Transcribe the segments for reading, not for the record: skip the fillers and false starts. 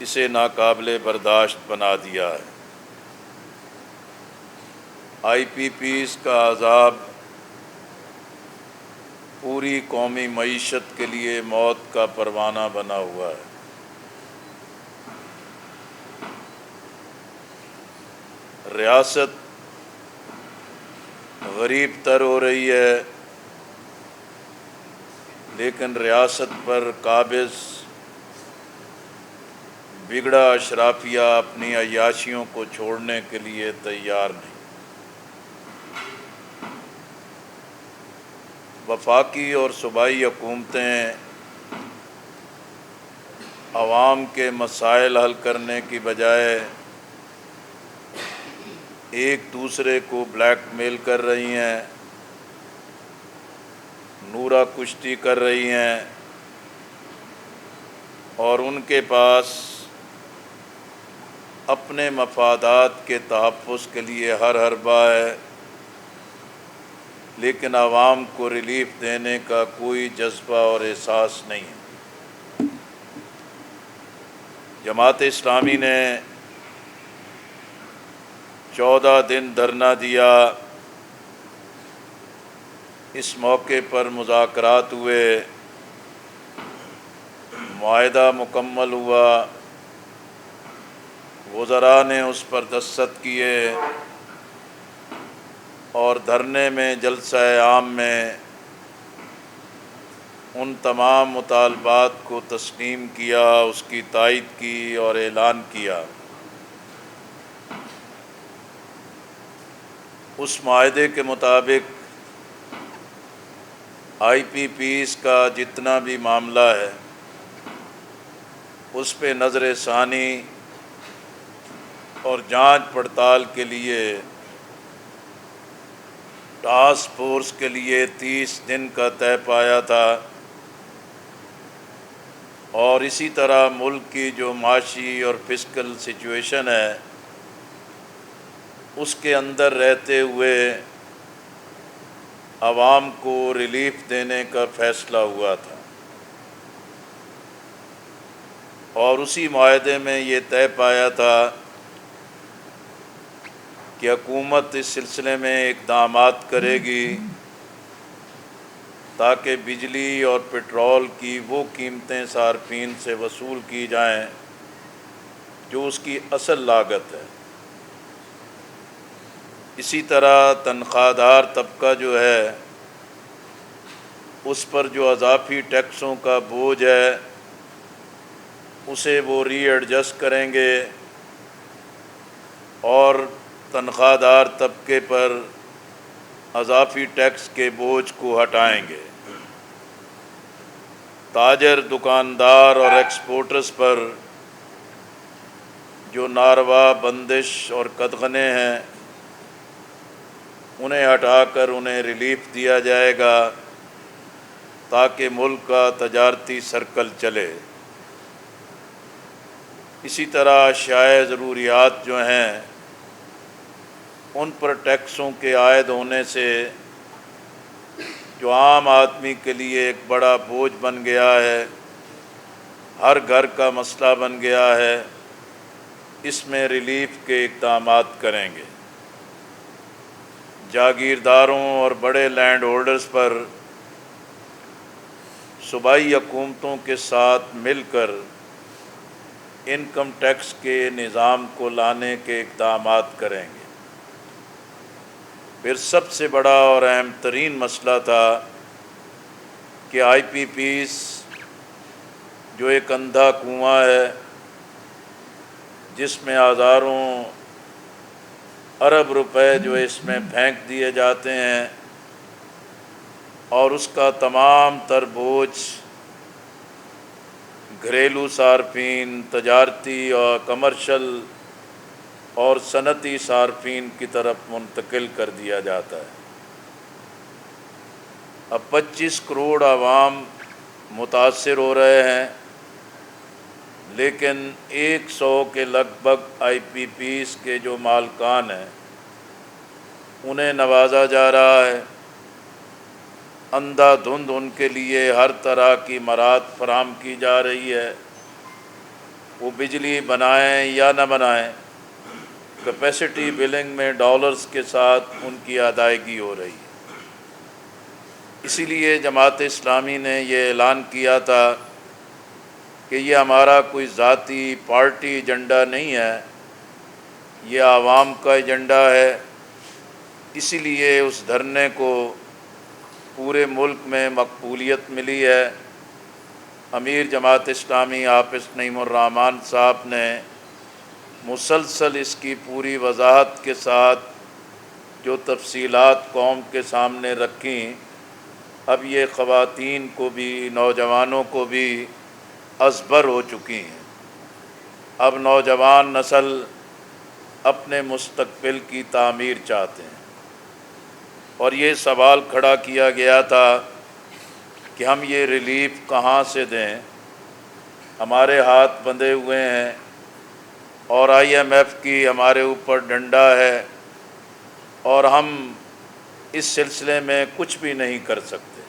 اسے ناقابل برداشت بنا دیا ہے۔ آئی پی پیز کا عذاب پوری قومی معیشت کے لیے موت کا پروانہ بنا ہوا ہے۔ ریاست غریب تر ہو رہی ہے، لیکن ریاست پر قابض بگڑا اشرافیہ اپنی عیاشیوں کو چھوڑنے کے لیے تیار نہیں۔ وفاقی اور صوبائی حکومتیں عوام کے مسائل حل کرنے کی بجائے ایک دوسرے کو بلیک میل کر رہی ہیں، نورہ کشتی کر رہی ہیں، اور ان کے پاس اپنے مفادات کے تحفظ کے لیے ہر حربہ ہے، لیکن عوام کو ریلیف دینے کا کوئی جذبہ اور احساس نہیں ہے۔ جماعت اسلامی نے 14 دن دھرنا دیا، اس موقع پر مذاکرات ہوئے، معاہدہ مکمل ہوا، وزراء نے اس پر دستخط کیے، اور دھرنے میں جلسہ عام میں ان تمام مطالبات کو تسلیم کیا، اس کی تائید کی اور اعلان کیا۔ اس معاہدے کے مطابق آئی پی پیز کا جتنا بھی معاملہ ہے اس پہ نظر ثانی اور جانچ پڑتال کے لیے ٹاسک فورس کے لیے 30 دن کا طے پایا تھا، اور اسی طرح ملک کی جو معاشی اور فسکل سچویشن ہے اس کے اندر رہتے ہوئے عوام کو ریلیف دینے کا فیصلہ ہوا تھا، اور اسی معاہدے میں یہ طے پایا تھا کہ حکومت اس سلسلے میں اقدامات کرے گی تاکہ بجلی اور پٹرول کی وہ قیمتیں صارفین سے وصول کی جائیں جو اس کی اصل لاگت ہے۔ اسی طرح تنخواہ دار طبقہ جو ہے اس پر جو اضافی ٹیکسوں کا بوجھ ہے اسے وہ ری ایڈجسٹ کریں گے، اور تنخواہ دار طبقے پر اضافی ٹیکس کے بوجھ کو ہٹائیں گے۔ تاجر، دکاندار اور ایکسپورٹرز پر جو ناروا بندش اور قدغنے ہیں انہیں ہٹا کر انہیں ریلیف دیا جائے گا تاکہ ملک کا تجارتی سرکل چلے۔ اسی طرح اشیاء ضروریات جو ہیں ان پر ٹیکسوں کے عائد ہونے سے جو عام آدمی کے لیے ایک بڑا بوجھ بن گیا ہے، ہر گھر کا مسئلہ بن گیا ہے، اس میں ریلیف کے اقدامات کریں گے۔ جاگیرداروں اور بڑے لینڈ ہولڈرز پر صوبائی حکومتوں کے ساتھ مل کر انکم ٹیکس کے نظام کو لانے کے اقدامات کریں گے۔ پھر سب سے بڑا اور اہم ترین مسئلہ تھا کہ آئی پی پیز جو ایک اندھا کنواں ہے جس میں ہزاروں ارب روپے جو اس میں پھینک دیے جاتے ہیں، اور اس کا تمام تر بوجھ گھریلو صارفین، تجارتی اور کمرشل اور صنعتی صارفین کی طرف منتقل کر دیا جاتا ہے۔ اب 25 کروڑ عوام متاثر ہو رہے ہیں، لیکن 100 کے لگ بھگ آئی پی پیز کے جو مالکان ہیں انہیں نوازا جا رہا ہے، اندھا دھند ان کے لیے ہر طرح کی مراعات فراہم کی جا رہی ہے، وہ بجلی بنائیں یا نہ بنائیں، کیپیسٹی بلنگ میں ڈالرز کے ساتھ ان کی ادائیگی ہو رہی ہے۔ اسی لیے جماعت اسلامی نے یہ اعلان کیا تھا کہ یہ ہمارا کوئی ذاتی پارٹی ایجنڈا نہیں ہے، یہ عوام کا ایجنڈا ہے۔ اسی لیے اس دھرنے کو پورے ملک میں مقبولیت ملی ہے۔ امیر جماعت اسلامی حافظ نعیم الرحمن صاحب نے مسلسل اس کی پوری وضاحت کے ساتھ جو تفصیلات قوم کے سامنے رکھیں، اب یہ خواتین کو بھی، نوجوانوں کو بھی ازبر ہو چکی ہیں۔ اب نوجوان نسل اپنے مستقبل کی تعمیر چاہتے ہیں، اور یہ سوال کھڑا کیا گیا تھا کہ ہم یہ ریلیف کہاں سے دیں، ہمارے ہاتھ بندھے ہوئے ہیں اور IMF کی ہمارے اوپر ڈنڈا ہے اور ہم اس سلسلے میں کچھ بھی نہیں کر سکتے۔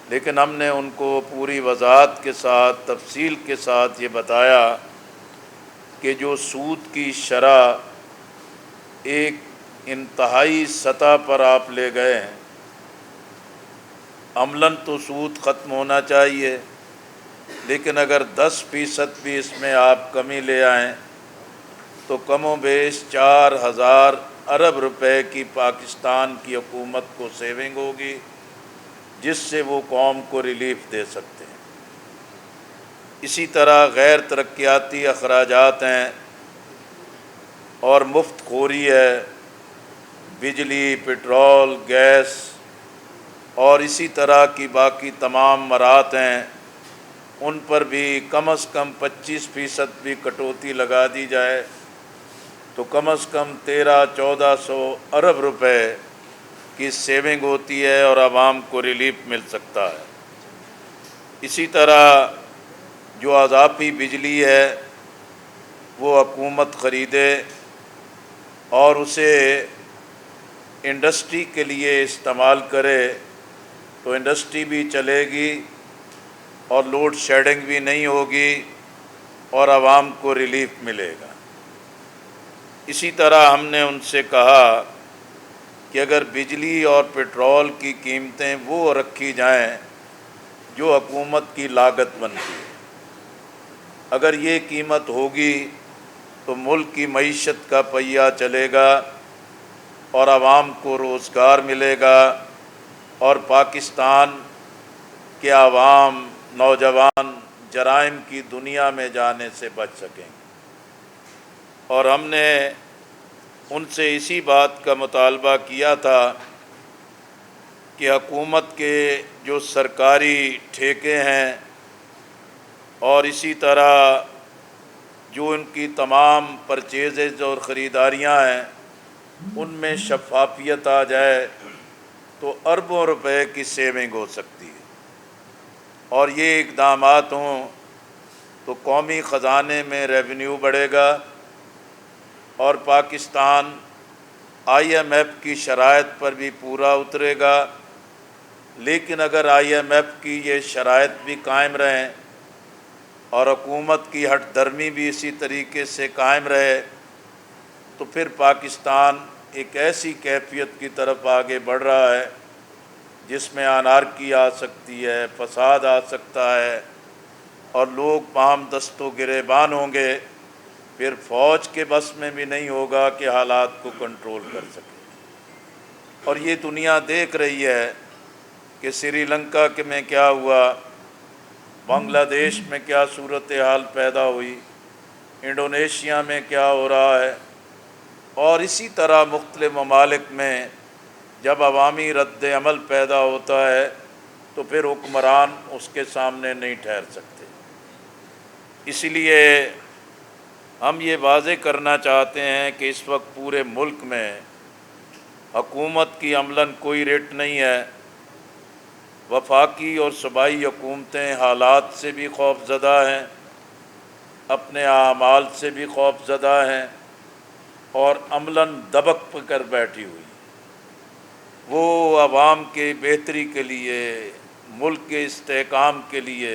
لیکن ہم نے ان کو پوری وضاحت کے ساتھ، تفصیل کے ساتھ یہ بتایا کہ جو سود کی شرح ایک انتہائی سطح پر آپ لے گئے ہیں، عملاً تو سود ختم ہونا چاہیے، لیکن اگر 10% بھی اس میں آپ کمی لے آئیں تو کم و بیش 4000 ارب روپے کی پاکستان کی حکومت کو سیونگ ہوگی، جس سے وہ قوم کو ریلیف دے سکتے ہیں۔ اسی طرح غیر ترقیاتی اخراجات ہیں اور مفت خوری ہے، بجلی، پٹرول، گیس اور اسی طرح کی باقی تمام مرات ہیں، ان پر بھی کم از کم 25% بھی کٹوتی لگا دی جائے تو کم از کم 1300-1400 ارب روپے کی سیونگ ہوتی ہے اور عوام کو ریلیف مل سکتا ہے۔ اسی طرح جو اضافی بجلی ہے وہ حکومت خریدے اور اسے انڈسٹری کے لیے استعمال کرے تو انڈسٹری بھی چلے گی اور لوڈ شیڈنگ بھی نہیں ہوگی اور عوام کو ریلیف ملے گا۔ اسی طرح ہم نے ان سے کہا کہ اگر بجلی اور پٹرول کی قیمتیں وہ رکھی جائیں جو حکومت کی لاگت بنتی ہے، اگر یہ قیمت ہوگی تو ملک کی معیشت کا پہیہ چلے گا اور عوام کو روزگار ملے گا اور پاکستان کے عوام، نوجوان جرائم کی دنیا میں جانے سے بچ سکیں گے۔ اور ہم نے ان سے اسی بات کا مطالبہ کیا تھا کہ حکومت کے جو سرکاری ٹھیکے ہیں اور اسی طرح جو ان کی تمام پرچیزز اور خریداریاں ہیں، ان میں شفافیت آ جائے تو اربوں روپے کی سیونگ ہو سکتی ہے، اور یہ اقدامات ہوں تو قومی خزانے میں ریونیو بڑھے گا اور پاکستان IMF کی شرائط پر بھی پورا اترے گا۔ لیکن اگر IMF کی یہ شرائط بھی قائم رہیں اور حکومت کی ہٹ درمی بھی اسی طریقے سے قائم رہے تو پھر پاکستان ایک ایسی کیفیت کی طرف آگے بڑھ رہا ہے جس میں انارکی آ سکتی ہے، فساد آ سکتا ہے اور لوگ باہم دست و گریبان ہوں گے، پھر فوج کے بس میں بھی نہیں ہوگا کہ حالات کو کنٹرول کر سکے۔ اور یہ دنیا دیکھ رہی ہے کہ سری لنکا میں کیا ہوا، بنگلہ دیش میں کیا صورتحال پیدا ہوئی، انڈونیشیا میں کیا ہو رہا ہے، اور اسی طرح مختلف ممالک میں جب عوامی رد عمل پیدا ہوتا ہے تو پھر حکمران اس کے سامنے نہیں ٹھہر سکتے۔ اسی لیے ہم یہ واضح کرنا چاہتے ہیں کہ اس وقت پورے ملک میں حکومت کی عملاً کوئی ریٹ نہیں ہے۔ وفاقی اور صوبائی حکومتیں حالات سے بھی خوف زدہ ہیں، اپنے اعمال سے بھی خوف زدہ ہیں اور عملاً دبک کر بیٹھی ہوئی۔ وہ عوام کے بہتری کے لیے، ملک کے استحکام کے لیے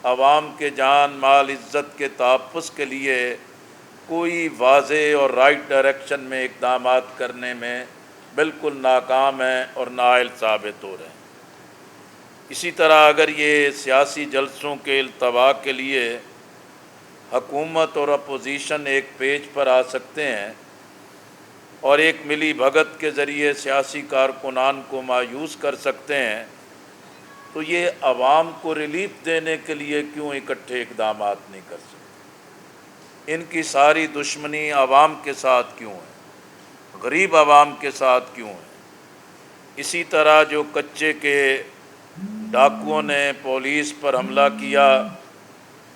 عوام کے جان مال عزت کے تحفظ کے لیے کوئی واضح اور رائٹ ڈائریکشن میں اقدامات کرنے میں بالکل ناکام ہیں اور نااہل ثابت ہو رہے ہیں۔ اسی طرح اگر یہ سیاسی جلسوں کے التوا کے لیے حکومت اور اپوزیشن ایک پیج پر آ سکتے ہیں اور ایک ملی بھگت کے ذریعے سیاسی کارکنان کو مایوس کر سکتے ہیں، تو یہ عوام کو ریلیف دینے کے لیے کیوں اکٹھے اقدامات نہیں کر سکتے؟ ان کی ساری دشمنی عوام کے ساتھ کیوں ہے؟ غریب عوام کے ساتھ کیوں ہے؟ اسی طرح جو کچے کے ڈاکوؤں نے پولیس پر حملہ کیا،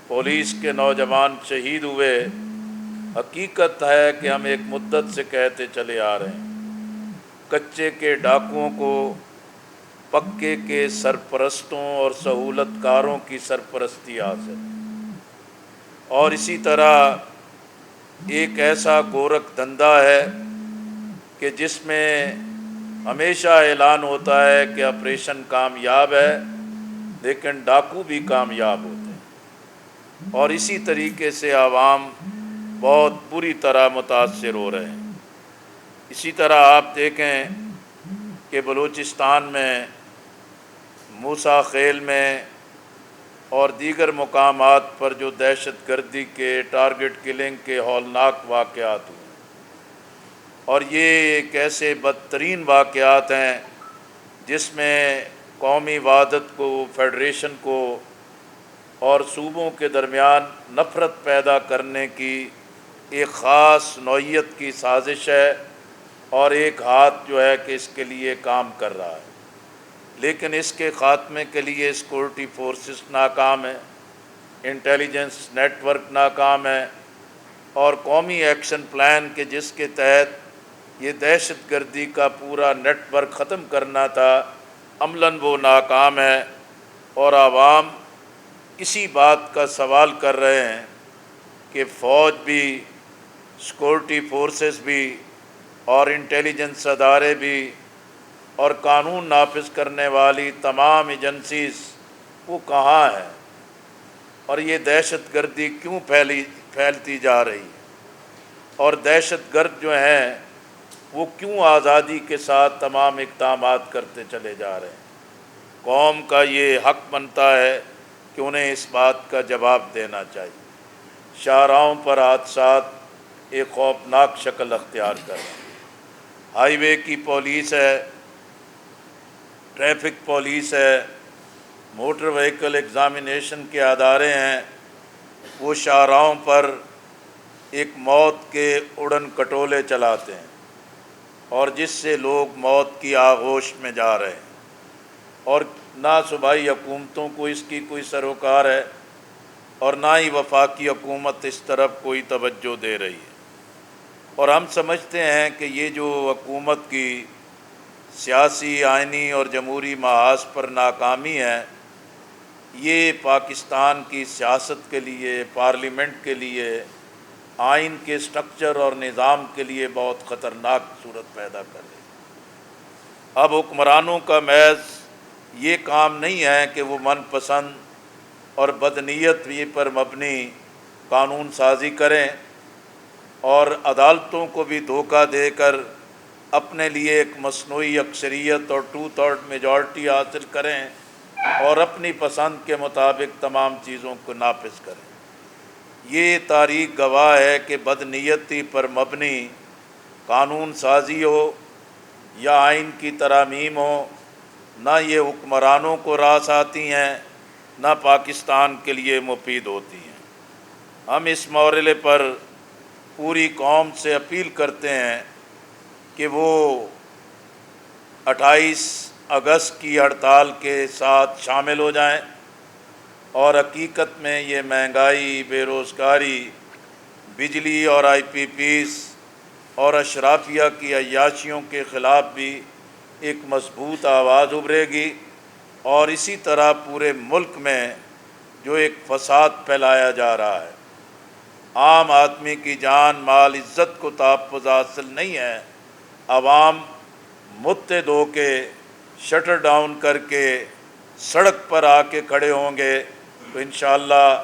پولیس کے نوجوان شہید ہوئے، حقیقت ہے کہ ہم ایک مدت سے کہتے چلے آ رہے ہیں، کچے کے ڈاکوؤں کو پکے کے سرپرستوں اور سہولت کاروں کی سرپرستی حاصل، اور اسی طرح ایک ایسا گورکھ دھندا ہے کہ جس میں ہمیشہ اعلان ہوتا ہے کہ آپریشن کامیاب ہے، لیکن ڈاکو بھی کامیاب ہوتے ہیں، اور اسی طریقے سے عوام بہت بری طرح متاثر ہو رہے ہیں۔ اسی طرح آپ دیکھیں کہ بلوچستان میں موسیٰ خیل میں اور دیگر مقامات پر جو دہشت گردی کے ٹارگٹ کلنگ کے ہولناک واقعات ہوئے، اور یہ ایک ایسے بدترین واقعات ہیں جس میں قومی وحدت کو، فیڈریشن کو اور صوبوں کے درمیان نفرت پیدا کرنے کی ایک خاص نوعیت کی سازش ہے، اور ایک ہاتھ جو ہے کہ اس کے لیے کام کر رہا ہے، لیکن اس کے خاتمے کے لیے سیکورٹی فورسز ناکام ہیں، انٹیلیجنس نیٹ ورک ناکام ہے، اور قومی ایکشن پلان کے جس کے تحت یہ دہشت گردی کا پورا نیٹ ورک ختم کرنا تھا، عملاً وہ ناکام ہے، اور عوام اسی بات کا سوال کر رہے ہیں کہ فوج بھی، سیکورٹی فورسز بھی، اور انٹیلیجنس ادارے بھی، اور قانون نافذ کرنے والی تمام ایجنسیز وہ کہاں ہیں، اور یہ دہشت گردی کیوں پھیلتی جا رہی ہے، اور دہشت گرد جو ہیں وہ کیوں آزادی کے ساتھ تمام اقدامات کرتے چلے جا رہے ہیں؟ قوم کا یہ حق بنتا ہے کہ انہیں اس بات کا جواب دینا چاہیے۔ شاہراہوں پر حادثات ایک خوفناک شکل اختیار کر رہے ہیں، ہائی وے کی پولیس ہے، ٹریفک پولیس ہے، موٹر وہیکل ایگزامینیشن کے ادارے ہیں، وہ شاہراہوں پر ایک موت کے اڑن کٹولے چلاتے ہیں، اور جس سے لوگ موت کی آغوش میں جا رہے ہیں، اور نہ صوبائی حکومتوں کو اس کی کوئی سروکار ہے، اور نہ ہی وفاقی حکومت اس طرف کوئی توجہ دے رہی ہے، اور ہم سمجھتے ہیں کہ یہ جو حکومت کی سیاسی، آئینی اور جمہوری محاذ پر ناکامی ہے، یہ پاکستان کی سیاست کے لیے، پارلیمنٹ کے لیے، آئین کے سٹرکچر اور نظام کے لیے بہت خطرناک صورت پیدا کر رہی ہے۔ اب حکمرانوں کا محض یہ کام نہیں ہے کہ وہ من پسند اور بدنیت پر مبنی قانون سازی کریں اور عدالتوں کو بھی دھوکہ دے کر اپنے لیے ایک مصنوعی اکثریت اور 2/3 میجورٹی حاصل کریں اور اپنی پسند کے مطابق تمام چیزوں کو نافذ کریں۔ یہ تاریخ گواہ ہے کہ بدنیتی پر مبنی قانون سازی ہو یا آئین کی ترامیم ہو، نہ یہ حکمرانوں کو راس آتی ہیں، نہ پاکستان کے لیے مفید ہوتی ہیں۔ ہم اس مورحلے پر پوری قوم سے اپیل کرتے ہیں کہ وہ 28 اگست کی ہڑتال کے ساتھ شامل ہو جائیں، اور حقیقت میں یہ مہنگائی، بے روزگاری، بجلی اور آئی پی پیز اور اشرافیہ کی عیاشیوں کے خلاف بھی ایک مضبوط آواز ابھرے گی، اور اسی طرح پورے ملک میں جو ایک فساد پھیلایا جا رہا ہے، عام آدمی کی جان مال عزت کو تحفظ حاصل نہیں ہے، عوام متحد ہو کے شٹر ڈاؤن کر کے سڑک پر آ کے کھڑے ہوں گے تو انشاءاللہ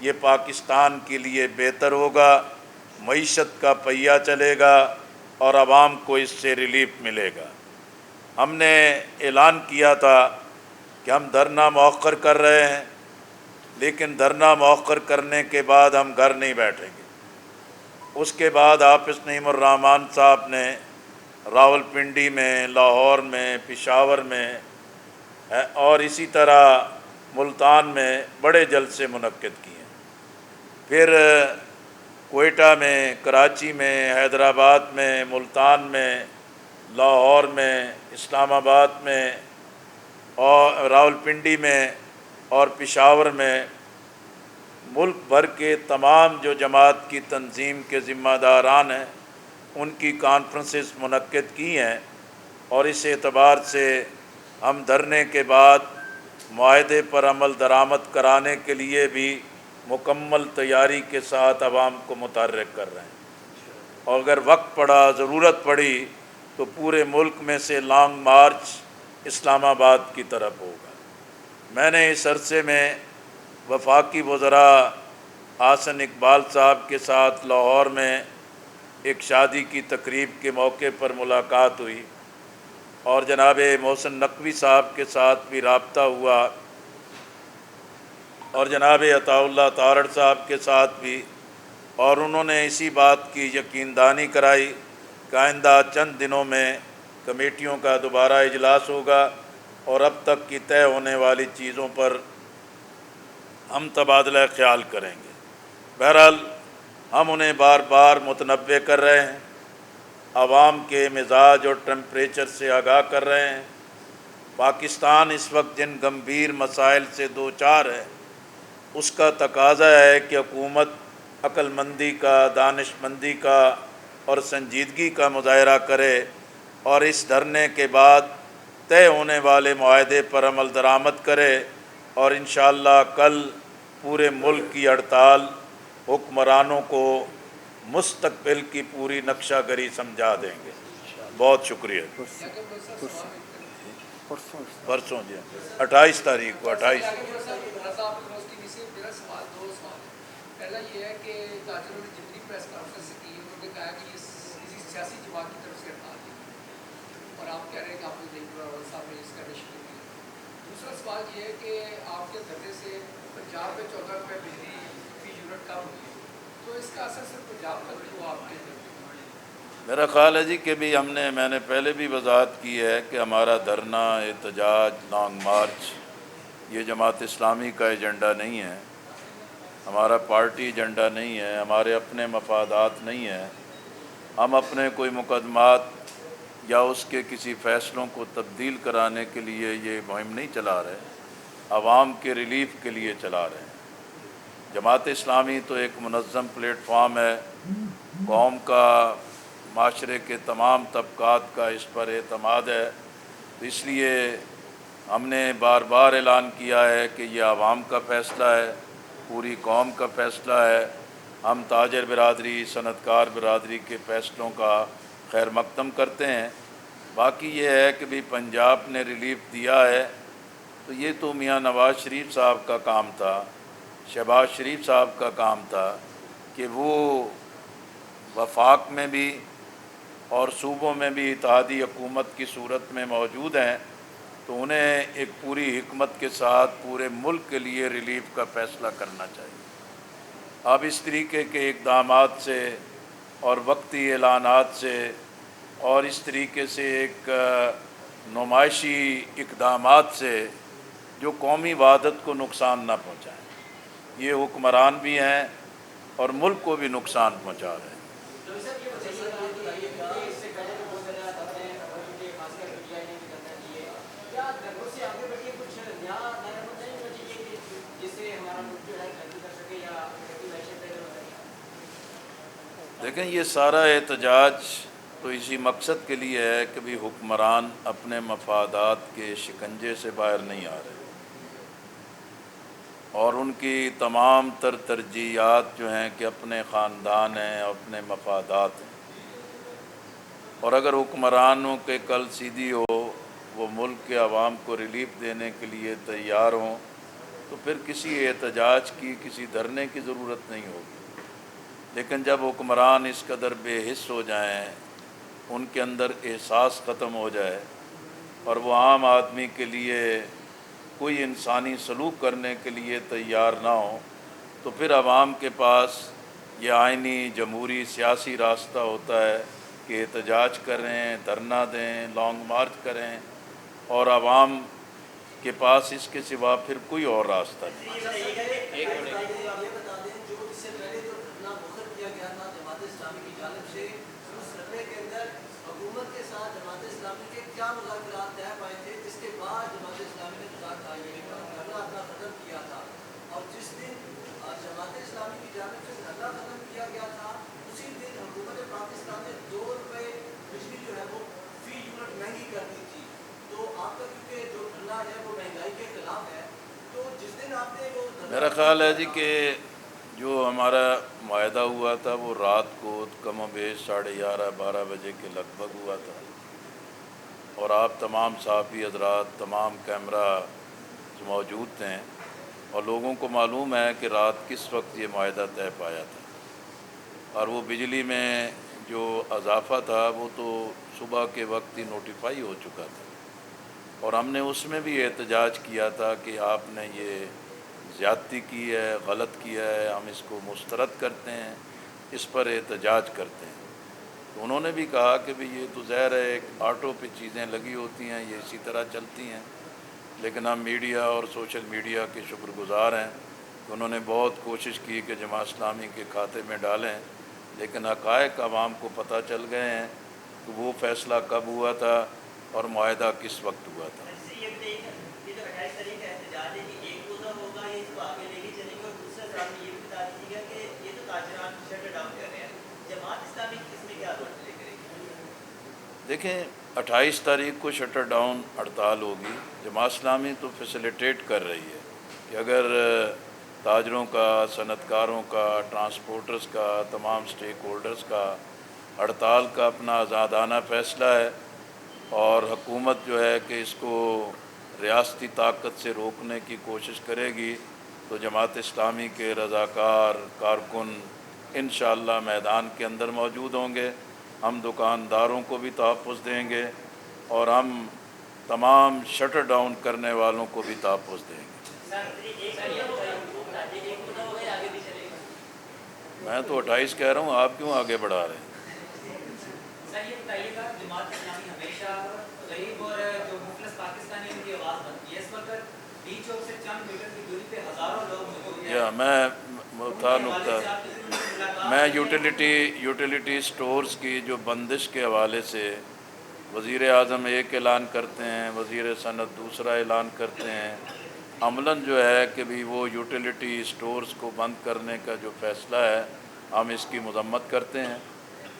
یہ پاکستان کے لیے بہتر ہوگا، معیشت کا پہیہ چلے گا اور عوام کو اس سے ریلیف ملے گا۔ ہم نے اعلان کیا تھا کہ ہم دھرنا مؤخر کر رہے ہیں، لیکن دھرنا مؤخر کرنے کے بعد ہم گھر نہیں بیٹھیں گے۔ اس کے بعد حافظ نعیم الرحمن صاحب نے راولپنڈی میں، لاہور میں، پشاور میں اور اسی طرح ملتان میں بڑے جلسے منعقد کیے، پھر کوئٹہ میں، کراچی میں، حیدرآباد میں، ملتان میں، لاہور میں، اسلام آباد میں اور راولپنڈی میں اور پشاور میں ملک بھر کے تمام جو جماعت کی تنظیم کے ذمہ داران ہیں ان کی کانفرنسز منعقد کی ہیں، اور اس اعتبار سے ہم دھرنے کے بعد معاہدے پر عمل درآمد کرانے کے لیے بھی مکمل تیاری کے ساتھ عوام کو متحرک کر رہے ہیں، اور اگر وقت پڑا، ضرورت پڑی تو پورے ملک میں سے لانگ مارچ اسلام آباد کی طرف ہوگا۔ میں نے اس عرصے میں وفاقی وزراء حسن اقبال صاحب کے ساتھ لاہور میں ایک شادی کی تقریب کے موقع پر ملاقات ہوئی، اور جناب محسن نقوی صاحب کے ساتھ بھی رابطہ ہوا، اور جناب عطاء اللہ تارڑ صاحب کے ساتھ بھی، اور انہوں نے اسی بات کی یقین دہانی کرائی کہ آئندہ چند دنوں میں کمیٹیوں کا دوبارہ اجلاس ہوگا اور اب تک کی طے ہونے والی چیزوں پر ہم تبادلہ خیال کریں گے۔ بہرحال ہم انہیں بار بار متنبع کر رہے ہیں، عوام کے مزاج اور ٹمپریچر سے آگاہ کر رہے ہیں۔ پاکستان اس وقت جن گمبھیر مسائل سے دوچار ہے اس کا تقاضا ہے کہ حکومت عقل مندی کا، دانش مندی کا اور سنجیدگی کا مظاہرہ کرے، اور اس دھرنے کے بعد طے ہونے والے معاہدے پر عمل درآمد کرے، اور انشاءاللہ کل پورے ملک کی ہڑتال حکمرانوں کو مستقبل کی پوری نقشہ گری سمجھا دیں گے۔ بہت شکریہ۔ پرسوں جی 28 تاریخ کو 28 پہلا یہ ہے کہ تاجروں نے جتنی پریس کانفرنس کی انہوں نے کہا کہ یہ کسی سیاسی جماعت کی طرف سے ہڑتال ہے، اور آپ کہہ رہے ہیں کہ آپ نے صاحب نے اس کا شکریہ کیا۔ دوسرا سوال یہ ہے کہ آپ کے دھرنے سے پنجاب میں 14 روپے بجلی فی یونٹ کم ہوئی ہے، تو اس کا اثر صرف پنجاب پر نہیں ہوا آپ کے دھرنے؟ میرا خیال ہے جی کہ بھی میں نے پہلے بھی وضاحت کی ہے کہ ہمارا دھرنا، احتجاج، لانگ مارچ یہ جماعت اسلامی کا ایجنڈا نہیں ہے، ہمارا پارٹی ایجنڈا نہیں ہے، ہمارے اپنے مفادات نہیں ہیں۔ ہم اپنے کوئی مقدمات یا اس کے کسی فیصلوں کو تبدیل کرانے کے لیے یہ مہم نہیں چلا رہے، عوام کے ریلیف کے لیے چلا رہے ہیں۔ جماعت اسلامی تو ایک منظم پلیٹ فارم ہے، قوم کا، معاشرے کے تمام طبقات کا اس پر اعتماد ہے، تو اس لیے ہم نے بار بار اعلان کیا ہے کہ یہ عوام کا فیصلہ ہے، پوری قوم کا فیصلہ ہے۔ ہم تاجر برادری، صنعت کار برادری کے فیصلوں کا خیر مقدم کرتے ہیں۔ باقی یہ ہے کہ بھی پنجاب نے ریلیف دیا ہے تو یہ تو میاں نواز شریف صاحب کا کام تھا، شہباز شریف صاحب کا کام تھا کہ وہ وفاق میں بھی اور صوبوں میں بھی اتحادی حکومت کی صورت میں موجود ہیں، تو انہیں ایک پوری حکمت کے ساتھ پورے ملک کے لیے ریلیف کا فیصلہ کرنا چاہیے۔ اب اس طریقے کے اقدامات سے اور وقتی اعلانات سے اور اس طریقے سے ایک نمائشی اقدامات سے جو قومی وحدت کو نقصان نہ پہنچائیں، یہ حکمران بھی ہیں اور ملک کو بھی نقصان پہنچا رہے ہیں۔ دیکھیں یہ سارا احتجاج تو اسی مقصد کے لیے ہے کہ بھی حکمران اپنے مفادات کے شکنجے سے باہر نہیں آ رہے، اور ان کی تمام تر ترجیحات جو ہیں کہ اپنے خاندان ہیں، اپنے مفادات ہیں، اور اگر حکمرانوں کے کل سیدھی ہو، وہ ملک کے عوام کو ریلیف دینے کے لیے تیار ہوں، تو پھر کسی احتجاج کی، کسی دھرنے کی ضرورت نہیں ہوگی۔ لیکن جب حکمران اس قدر بے حس ہو جائیں، ان کے اندر احساس ختم ہو جائے اور وہ عام آدمی کے لیے کوئی انسانی سلوک کرنے کے لیے تیار نہ ہو، تو پھر عوام کے پاس یہ آئینی جمہوری سیاسی راستہ ہوتا ہے کہ احتجاج کریں، دھرنا دیں، لانگ مارچ کریں، اور عوام کے پاس اس کے سوا پھر کوئی اور راستہ نہیں۔ یہ بتا دیں جو اس سے پہلے جو دھرنا مؤخر کیا گیا تھا جماعت اسلامی کی جانب سے، اس دھرنے کے اندر حکومت کے ساتھ جماعت اسلامی کے کیا مذاکرات طے پائے تھے، جس کے بعد جماعت اسلامی نے دھرنا اپنا ختم کیا تھا، اور جس دن جماعت اسلامی کی جانب سے دھرنا ختم کیا گیا تھا اسی دن حکومت پاکستان نے 2 روپے بجلی جو ہے وہ فی یونٹ مہنگی کر دی تھی۔ تو آپ کا کیونکہ جو دھرنا ہے وہ مہنگائی کے خلاف ہے، تو جس دن آپ نے وہ میرا خیال ہے جی کہ جو ہمارا معاہدہ ہوا تھا وہ رات کو کم و بیش 11:30 12 بجے کے لگ بھگ ہوا تھا، اور آپ تمام صحافی حضرات تمام کیمرہ موجود تھے، اور لوگوں کو معلوم ہے کہ رات کس وقت یہ معاہدہ طے پایا تھا، اور وہ بجلی میں جو اضافہ تھا وہ تو صبح کے وقت ہی نوٹیفائی ہو چکا تھا، اور ہم نے اس میں بھی احتجاج کیا تھا کہ آپ نے یہ زیادتی کی ہے، غلط کیا ہے، ہم اس کو مسترد کرتے ہیں، اس پر احتجاج کرتے ہیں۔ تو انہوں نے بھی کہا کہ بھی یہ تو ظاہر ہے ایک آٹو پہ چیزیں لگی ہوتی ہیں، یہ اسی طرح چلتی ہیں، لیکن ہم میڈیا اور سوشل میڈیا کے شکر گزار ہیں کہ انہوں نے بہت کوشش کی کہ جماعت اسلامی کے کھاتے میں ڈالیں، لیکن حقائق عوام کو پتہ چل گئے ہیں کہ وہ فیصلہ کب ہوا تھا اور معاہدہ کس وقت ہوا تھا۔ یہ جو 28 تاریخ کا احتجاج ہے کہ ایک روزہ ہوگا، یہ اس کو آگے لے کے چلیں گے، اور دوسرا ساتھ میں یہ بھی بتا دیجیے گا کہ یہ تو تاجران شٹ ڈاؤن کر رہے ہیں، جماعت اسلامی اس میں کیا رول پلے کرے گی؟ دیکھیں 28 تاریخ کو شٹر ڈاؤن ہڑتال ہوگی، جماعت اسلامی تو فیسیلیٹیٹ کر رہی ہے کہ اگر تاجروں کا، صنعت کاروں کا، ٹرانسپورٹرز کا، تمام سٹیک ہولڈرز کا ہڑتال کا اپنا آزادانہ فیصلہ ہے، اور حکومت جو ہے کہ اس کو ریاستی طاقت سے روکنے کی کوشش کرے گی، تو جماعت اسلامی کے رضاکار کارکن انشاءاللہ میدان کے اندر موجود ہوں گے۔ ہم دکانداروں کو بھی تحفظ دیں گے، اور ہم تمام شٹر ڈاؤن کرنے والوں کو بھی تحفظ دیں گے۔ میں تو 28 کہہ رہا ہوں، آپ کیوں آگے بڑھا رہے ہیں؟ سر یہ بتائیے گا، جماعت اسلامی ہمیشہ غریب اور جو مفلس پاکستانیوں کی آواز بنتی ہے، اس وقت ڈی چوک سے چند میٹر کی دوری پہ ہزاروں لوگ موجود ہیں۔ میں یوٹیلیٹی سٹورز کی جو بندش کے حوالے سے وزیر اعظم ایک اعلان کرتے ہیں، وزیر صنعت دوسرا اعلان کرتے ہیں، عملاً جو ہے کہ بھی وہ یوٹیلیٹی سٹورز کو بند کرنے کا جو فیصلہ ہے ہم اس کی مذمت کرتے ہیں،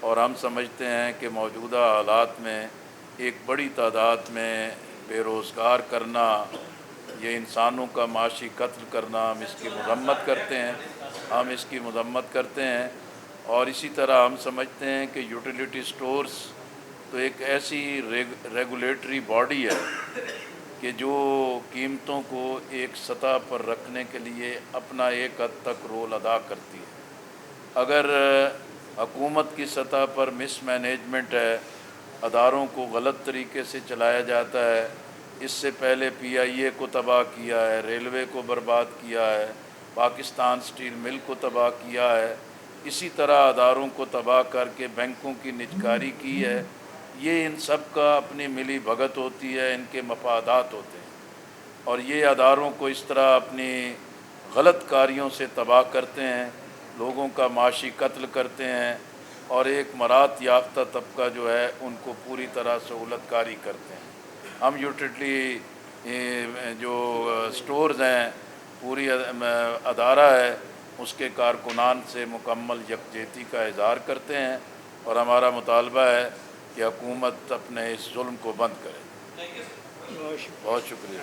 اور ہم سمجھتے ہیں کہ موجودہ حالات میں ایک بڑی تعداد میں بے روزگار کرنا، یہ انسانوں کا معاشی قتل کرنا، ہم اس کی مذمت کرتے ہیں، اور اسی طرح ہم سمجھتے ہیں کہ یوٹیلیٹی سٹورز تو ایک ایسی ریگولیٹری باڈی ہے کہ جو قیمتوں کو ایک سطح پر رکھنے کے لیے اپنا ایک حد تک رول ادا کرتی ہے۔ اگر حکومت کی سطح پر مس مینجمنٹ ہے، اداروں کو غلط طریقے سے چلایا جاتا ہے، اس سے پہلے پی آئی اے کو تباہ کیا ہے، ریلوے کو برباد کیا ہے، پاکستان اسٹیل مل کو تباہ کیا ہے، اسی طرح اداروں کو تباہ کر کے بینکوں کی نجکاری کی ہے، یہ ان سب کا اپنی ملی بھگت ہوتی ہے، ان کے مفادات ہوتے ہیں، اور یہ اداروں کو اس طرح اپنی غلط کاریوں سے تباہ کرتے ہیں، لوگوں کا معاشی قتل کرتے ہیں، اور ایک مراد یافتہ طبقہ جو ہے ان کو پوری طرح سہولت کاری کرتے ہیں۔ ہم یوٹیلیٹی جو سٹورز ہیں، پوری ادارہ ہے، اس کے کارکنان سے مکمل یکجہتی کا اظہار کرتے ہیں، اور ہمارا مطالبہ ہے کہ حکومت اپنے اس ظلم کو بند کرے۔ بہت شکریہ۔